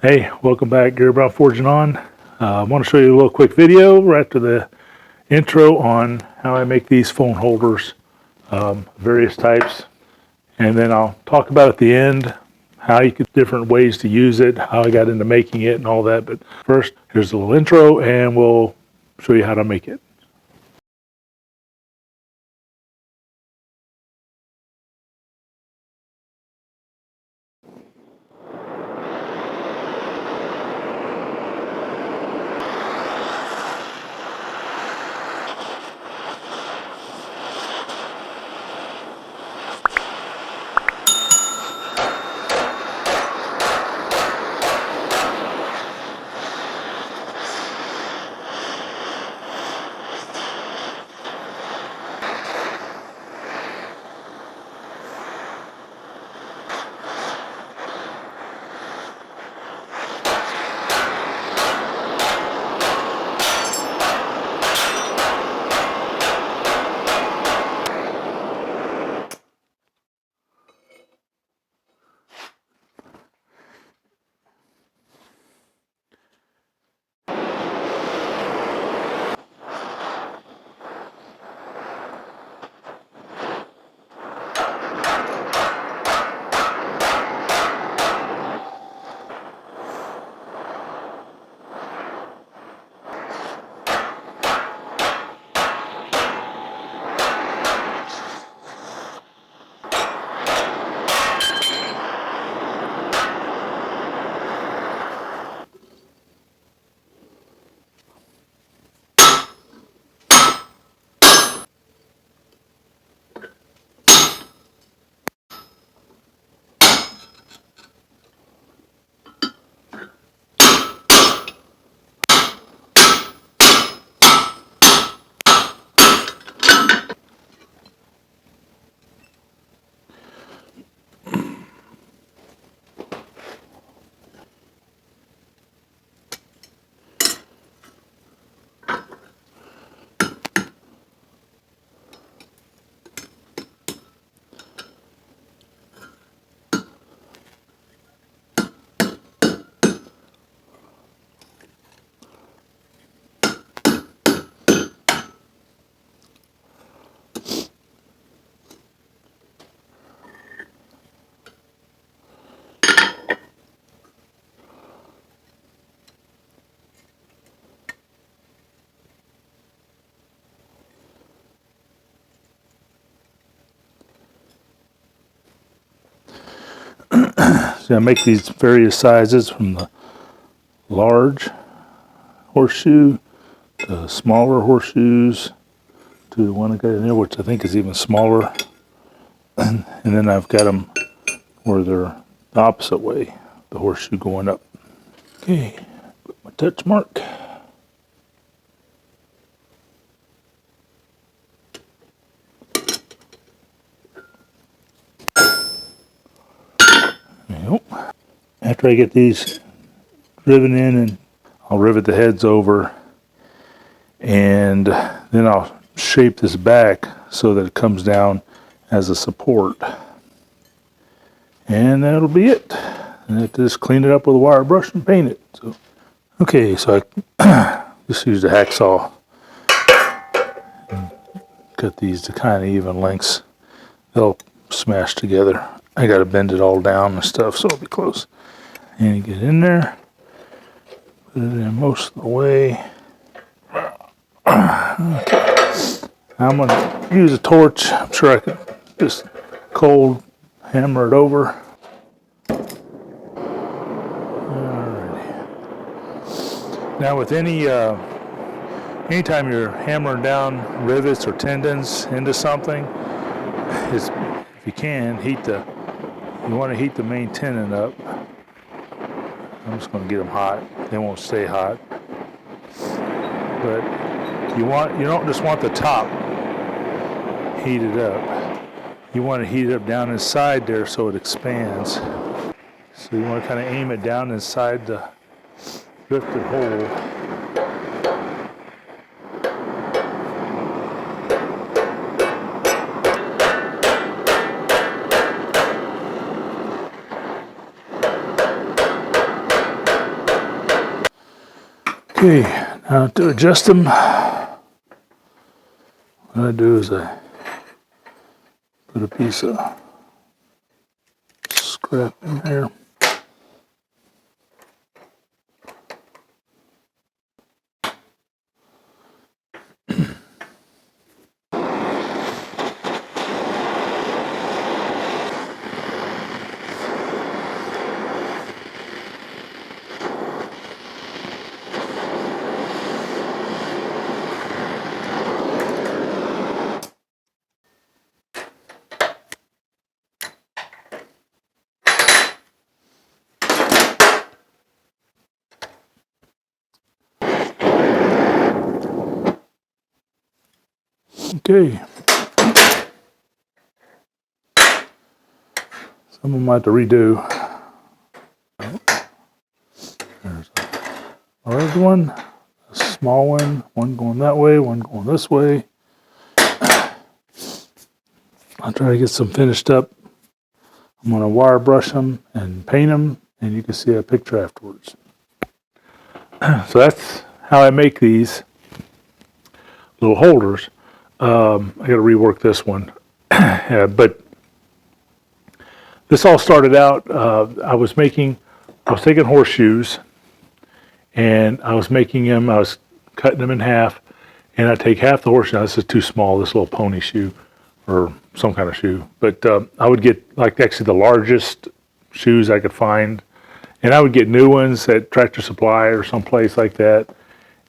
Hey, welcome back, Gary Brown Forging On. I want to show you a little quick video right after the intro on how I make these phone holders, various types, and then I'll talk about at the end how you could different ways to use it, how I got into making it, and all that. But first, here's a little intro, and we'll show you how to make it. So I make these various sizes from the large horseshoe to smaller horseshoes to the one I got in there, which I think is even smaller. And then I've got them where they're the opposite way, the horseshoe going up. Okay, put my touch mark. Yep. After I get these driven in, and I'll rivet the heads over, and then I'll shape this back so that it comes down as a support. And that'll be it. And I just clean it up with a wire brush and paint it. So, okay, so I just used a hacksaw and cut these to kind of even lengths. They'll smash together. I got to bend it all down and stuff, so it'll be close. And you get in there, put it in most of the way. Okay. I'm going to use a torch. I'm sure I could just cold hammer it over. Alrighty. Now with anytime you're hammering down rivets or tendons into something, if you can, you want to heat the main tenon up. I'm just going to get them hot. They won't stay hot. But you don't just want the top heated up. You want to heat it up down inside there so it expands. So you want to kind of aim it down inside the drifted hole. Okay, now to adjust them, what I do is I put a piece of scrap in there. Okay. Some of them I have to redo. There's a large one, a small one going that way, one going this way. I'll try to get some finished up. I'm going to wire brush them and paint them, and you can see a picture afterwards. So that's how I make these little holders. I got to rework this one. But this all started out, I was taking horseshoes, and I was making them, I was cutting them in half, and I'd take half the horseshoe. Now, this is too small, this little pony shoe, or some kind of shoe. But I would get, like, actually the largest shoes I could find, and I would get new ones at Tractor Supply or someplace like that.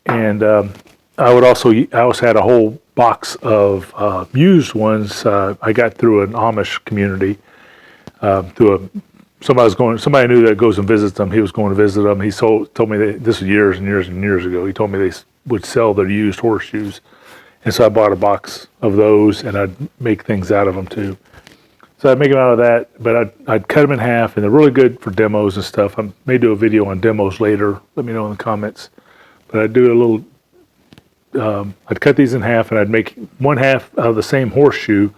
And I also had a whole box of used ones I got through an Amish community. Somebody I knew that goes and visits them. He was going to visit them. He told me that this was years and years and years ago. He told me they would sell their used horseshoes, and so I bought a box of those, and I'd make things out of them too. So I'd make them out of that, but I'd cut them in half, and they're really good for demos and stuff. I may do a video on demos later. Let me know in the comments. But I'd do a little. I'd cut these in half, and I'd make one half out of the same horseshoe.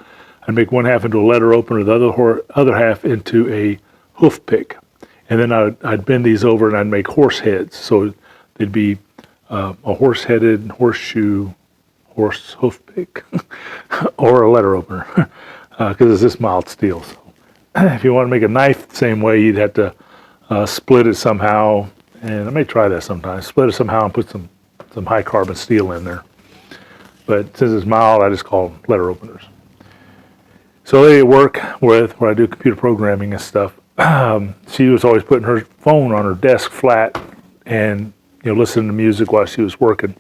I'd make one half into a letter opener, the other half into a hoof pick, and then I'd bend these over and I'd make horse heads. So they'd be a horse-headed horseshoe, horse hoof pick, or a letter opener, because it's this mild steel. So if you want to make a knife the same way, you'd have to split it somehow, and I may try that sometime. Split it somehow and put some high carbon steel in there. But since it's mild, I just call them letter openers. So they work with where I do computer programming and stuff. She was always putting her phone on her desk flat and listening to music while she was working.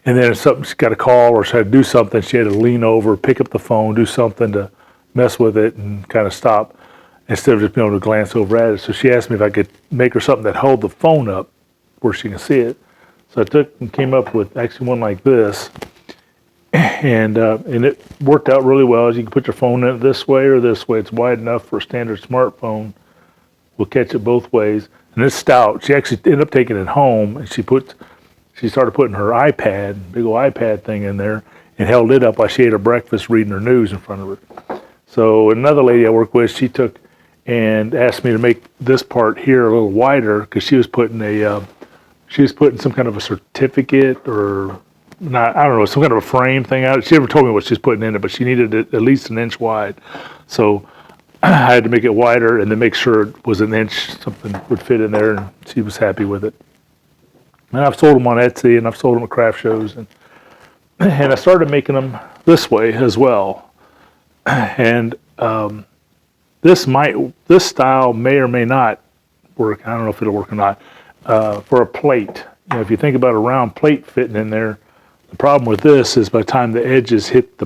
And then if something, she got a call or she had to do something, she had to lean over, pick up the phone, do something to mess with it and kind of stop instead of just being able to glance over at it. So she asked me if I could make her something that held the phone up where she can see it. So I took and came up with actually one like this. And it worked out really well. You can put your phone in it this way or this way. It's wide enough for a standard smartphone. We'll catch it both ways. And it's stout. She actually ended up taking it home, and she started putting her iPad, big old iPad thing in there, and held it up while she ate her breakfast, reading her news in front of her. So another lady I work with, she took and asked me to make this part here a little wider because she was putting some kind of a certificate or not, I don't know, some kind of a frame thing out. She never told me what she's putting in it, but she needed it at least an inch wide. So I had to make it wider and then make sure it was an inch, something would fit in there, and she was happy with it. And I've sold them on Etsy, and I've sold them at craft shows, and I started making them this way as well. And this style may or may not work. I don't know if it'll work or not. For a plate, if you think about a round plate fitting in there, the problem with this is by the time the edges hit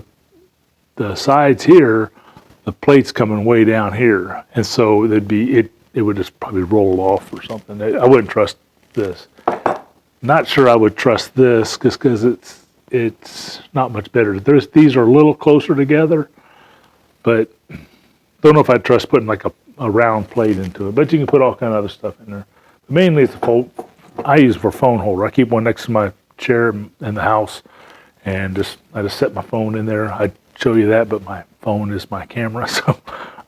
the sides here, the plate's coming way down here, and so it would just probably roll off or something. I wouldn't trust this. Not sure I would trust this just because it's not much better. These are a little closer together, but don't know if I'd trust putting like a round plate into it. But you can put all kind of other stuff in there. But mainly it's I use for phone holder. I keep one next to my chair in the house, and I just set my phone in there. I'd show you that, but my phone is my camera. So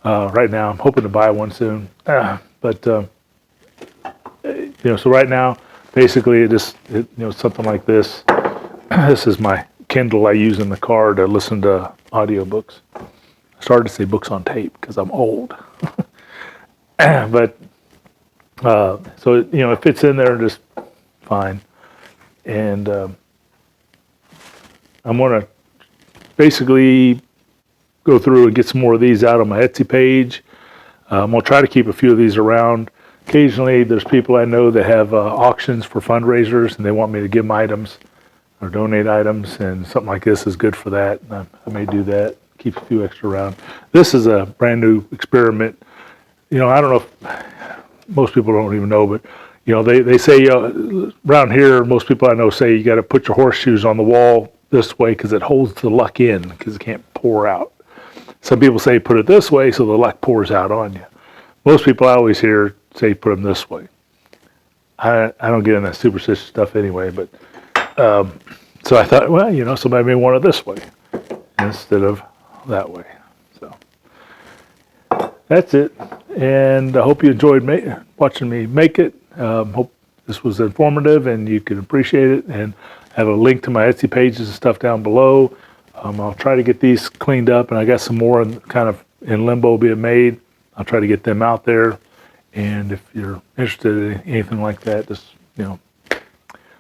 right now I'm hoping to buy one soon. So right now basically something like this. This is my Kindle I use in the car to listen to audiobooks. I started to say books on tape because I'm old. But so it fits in there just fine. And I'm going to basically go through and get some more of these out on my Etsy page. I'm going to try to keep a few of these around. Occasionally, there's people I know that have auctions for fundraisers, and they want me to give them items or donate items, and something like this is good for that. And I may do that, keep a few extra around. This is a brand new experiment. I don't know if most people don't even know, but they say around here, most people I know say you got to put your horseshoes on the wall this way because it holds the luck in because it can't pour out. Some people say put it this way so the luck pours out on you. Most people I always hear say put them this way. I don't get into that superstitious stuff anyway, but so I thought, well, somebody may want it this way instead of that way. So that's it, and I hope you enjoyed watching me make it. Hope this was informative and you can appreciate it, and I have a link to my Etsy pages and stuff down below. I'll try to get these cleaned up, and I got some more kind of in limbo being made. I'll try to get them out there, and if you're interested in anything like that, just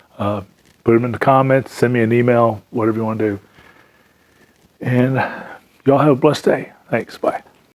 put them in the comments, send me an email, whatever you want to do. And y'all have a blessed day. Thanks. Bye.